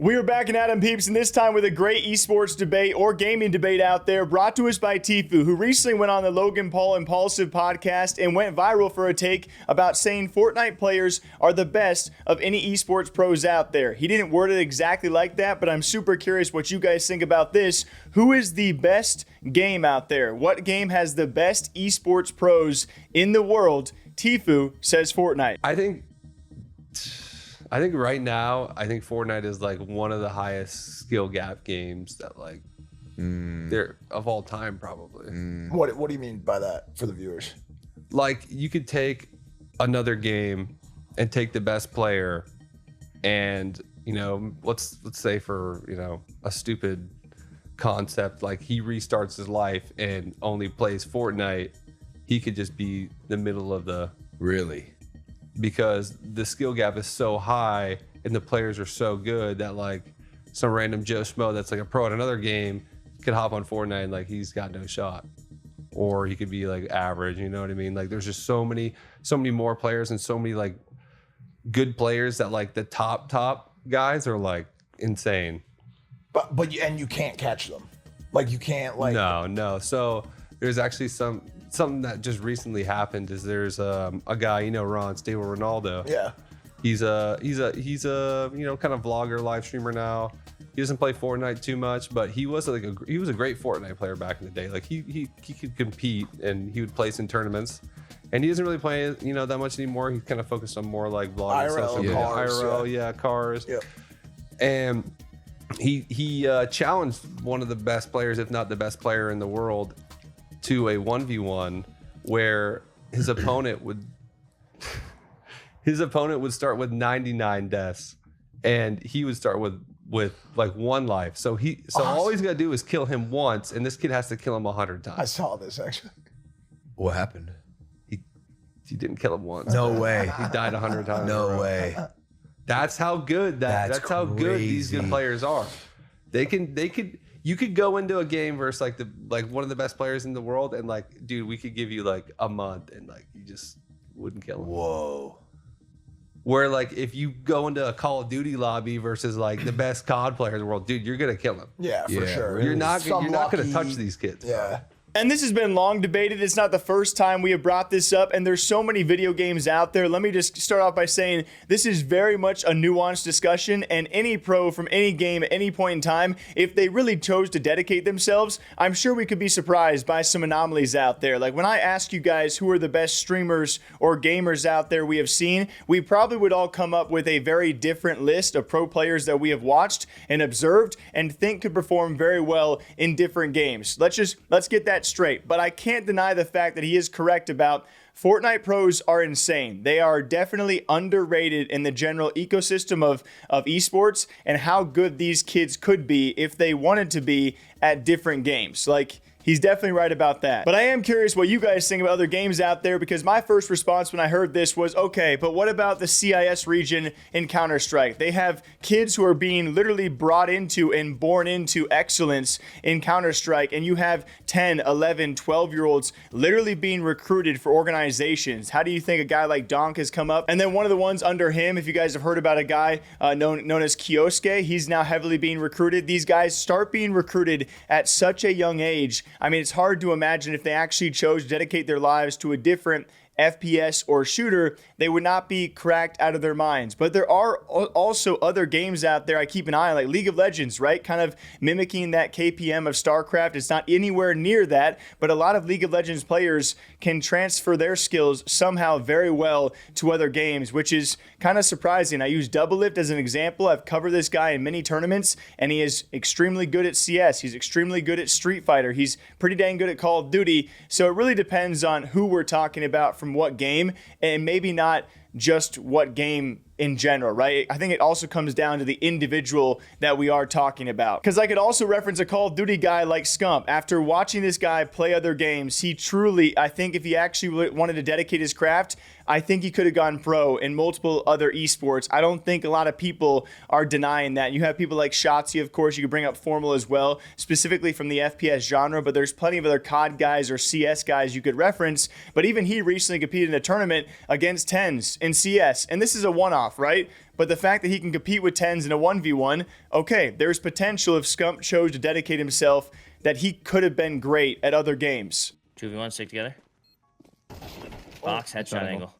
We are back in Adam Peeps, and this time with a great esports debate or gaming debate out there, brought to us by Tfue, who recently went on the Logan Paul Impulsive podcast and went viral for a take about saying Fortnite players are the best of any esports pros out there. He didn't word it exactly like that, but I'm super curious what you guys think about this. Who is the best game out there? What game has the best esports pros in the world? Tfue says Fortnite. I think right now, Fortnite is like one of the highest skill gap games that like they're of all time probably. What do you mean by that for the viewers? Like you could take another game and take the best player and, you know, let's say for, you know, a stupid concept, like he restarts his life and only plays Fortnite, he could just be the middle of the because the skill gap is so high and the players are so good that like some random Joe Schmo that's like a pro at another game could hop on Fortnite and like he's got no shot, or he could be like average. You know what I mean? Like there's just so many more players and so many like good players that like the top guys are like insane. But you can't catch them. Like you can't like no. So there's actually something that just recently happened is there's a guy, you know, Ron Stable Ronaldo. Yeah. He's a you know, kind of vlogger, live streamer now. He doesn't play Fortnite too much, but he was a great Fortnite player back in the day. Like he could compete and he would place in tournaments. And he doesn't really play, you know, that much anymore. He's kind of focused on more like vlogging IRL, stuff. cars, IRL, cars. Yeah. And he challenged one of the best players, if not the best player in the world, to a 1v1 where his opponent would start with 99 deaths and he would start with like one life. So all he's got to do is kill him once, and this kid has to kill him 100 times. I saw this actually. What happened? He didn't kill him once. No way. He died 100 times. No way. That's how good that's how good these good players are. You could go into a game versus like one of the best players in the world and like, dude, we could give you like a month and like you just wouldn't kill him. Whoa. Where like if you go into a Call of Duty lobby versus like the best COD player in the world, dude, you're gonna kill him. Yeah, for sure. You're not gonna touch these kids. Yeah. And this has been long debated. It's not the first time we have brought this up, and there's so many video games out there. Let me just start off by saying this is very much a nuanced discussion, and any pro from any game at any point in time, if they really chose to dedicate themselves, I'm sure we could be surprised by some anomalies out there. Like when I ask you guys who are the best streamers or gamers out there we have seen, we probably would all come up with a very different list of pro players that we have watched and observed and think could perform very well in different games. Let's get that straight. But I can't deny the fact that he is correct about Fortnite pros are insane. They are definitely underrated in the general ecosystem of esports and how good these kids could be if they wanted to be at different games. Like, he's definitely right about that. But I am curious what you guys think about other games out there, because my first response when I heard this was, okay, but what about the CIS region in CounterStrike? They have kids who are being literally brought into and born into excellence in CounterStrike, and you have 10, 11, 12-year-olds literally being recruited for organizations. How do you think a guy like Donk has come up? And then one of the ones under him, if you guys have heard about a guy known as Kioske, he's now heavily being recruited. These guys start being recruited at such a young age. I mean, it's hard to imagine if they actually chose to dedicate their lives to a different FPS or shooter, they would not be cracked out of their minds. But there are also other games out there I keep an eye on, like League of Legends, right? Kind of mimicking that KPM of StarCraft. It's not anywhere near that, but a lot of League of Legends players can transfer their skills somehow very well to other games, which is kind of surprising. I use Doublelift as an example. I've covered this guy in many tournaments, and he is extremely good at CS. He's extremely good at Street Fighter. He's pretty dang good at Call of Duty. So it really depends on who we're talking about from what game, and maybe not just what game in general, right? I think it also comes down to the individual that we are talking about. Because I could also reference a Call of Duty guy like Scump. After watching this guy play other games, he truly, I think if he actually wanted to dedicate his craft, I think he could have gone pro in multiple other esports. I don't think a lot of people are denying that. You have people like Shotzi, of course. You could bring up Formal as well, specifically from the FPS genre, but there's plenty of other COD guys or CS guys you could reference. But even he recently competed in a tournament against Tens in CS, and this is a one-off, right? But the fact that he can compete with 10s in a 1v1, okay, there's potential if Scump chose to dedicate himself that he could have been great at other games. 2v1, stick together. Box, headshot angle.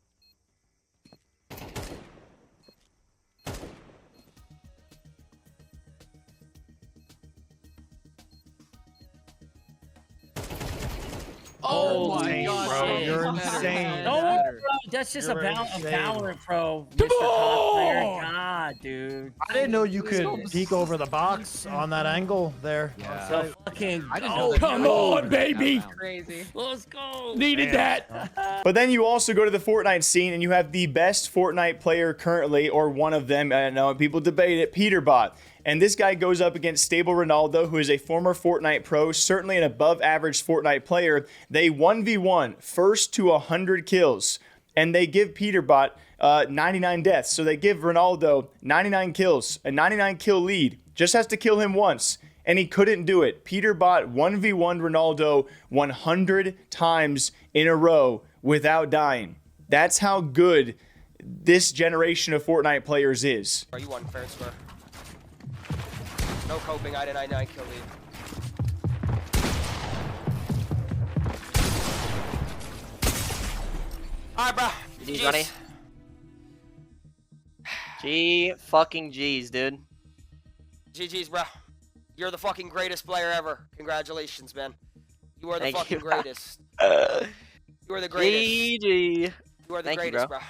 Oh my god, bro. shit. You're insane. No, bro, that's just a Valorant pro. Mr. Cosplayer. God, dude. I didn't know you could peek over the box on that angle there. So fucking Come on, baby. Crazy. let's go. Needed that. But then you also go to the Fortnite scene, and you have the best Fortnite player currently, or one of them. I know people debate it, Peterbot. And this guy goes up against Stable Ronaldo, who is a former Fortnite pro, certainly an above-average Fortnite player. They 1v1, first to 100 kills, and they give Peterbot 99 deaths. So they give Ronaldo 99 kills, a 99-kill lead. Just has to kill him once, and he couldn't do it. Peterbot 1v1 Ronaldo 100 times in a row without dying. That's how good this generation of Fortnite players is. Bro, you won fair and square. No coping, I had a 99 kill lead. Alright, bro. GG's, buddy. G fucking G's, dude. GG's, bro. You're the fucking greatest player ever. Congratulations, man. You are the Thank fucking you, bro. greatest. You are the greatest. GG. You are the Thank you, greatest, bro. bro.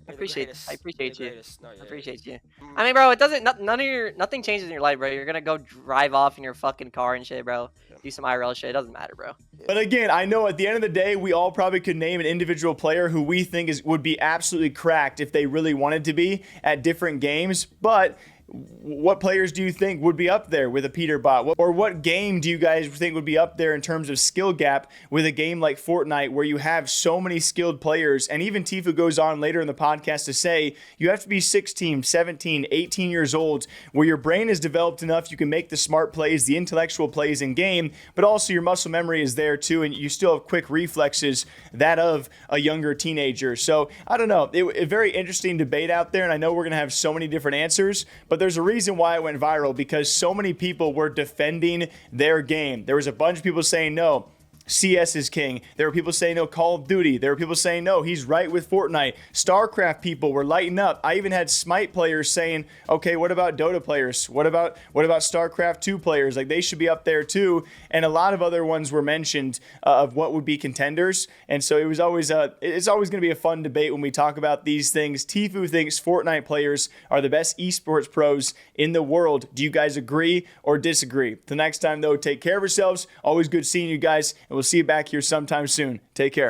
I appreciate it. I appreciate you. No, I appreciate you. I mean, bro, it doesn't. Nothing changes in your life, bro. You're gonna go drive off in your fucking car and shit, bro. Do some IRL shit. It doesn't matter, bro. But again, I know at the end of the day, we all probably could name an individual player who we think would be absolutely cracked if they really wanted to be at different games. But what players do you think would be up there with a Peterbot? Or what game do you guys think would be up there in terms of skill gap with a game like Fortnite where you have so many skilled players? And even Tfue goes on later in the podcast to say you have to be 16, 17, 18 years old where your brain is developed enough you can make the smart plays, the intellectual plays in game, but also your muscle memory is there too, and you still have quick reflexes, that of a younger teenager. So I don't know, a very interesting debate out there, and I know we're going to have so many different answers, but there's a reason why it went viral, because so many people were defending their game. There was a bunch of people saying no, CS is king. There were people saying no, Call of Duty. There were people saying no, he's right with Fortnite. StarCraft people were lighting up. I even had Smite players saying, okay, what about Dota players? What about StarCraft 2 players? Like, they should be up there too. And a lot of other ones were mentioned of what would be contenders. And so it was always it's always going to be a fun debate when we talk about these things. Tfue thinks Fortnite players are the best esports pros in the world. Do you guys agree or disagree? The next time though, take care of yourselves. Always good seeing you guys, and we'll see you back here sometime soon. Take care.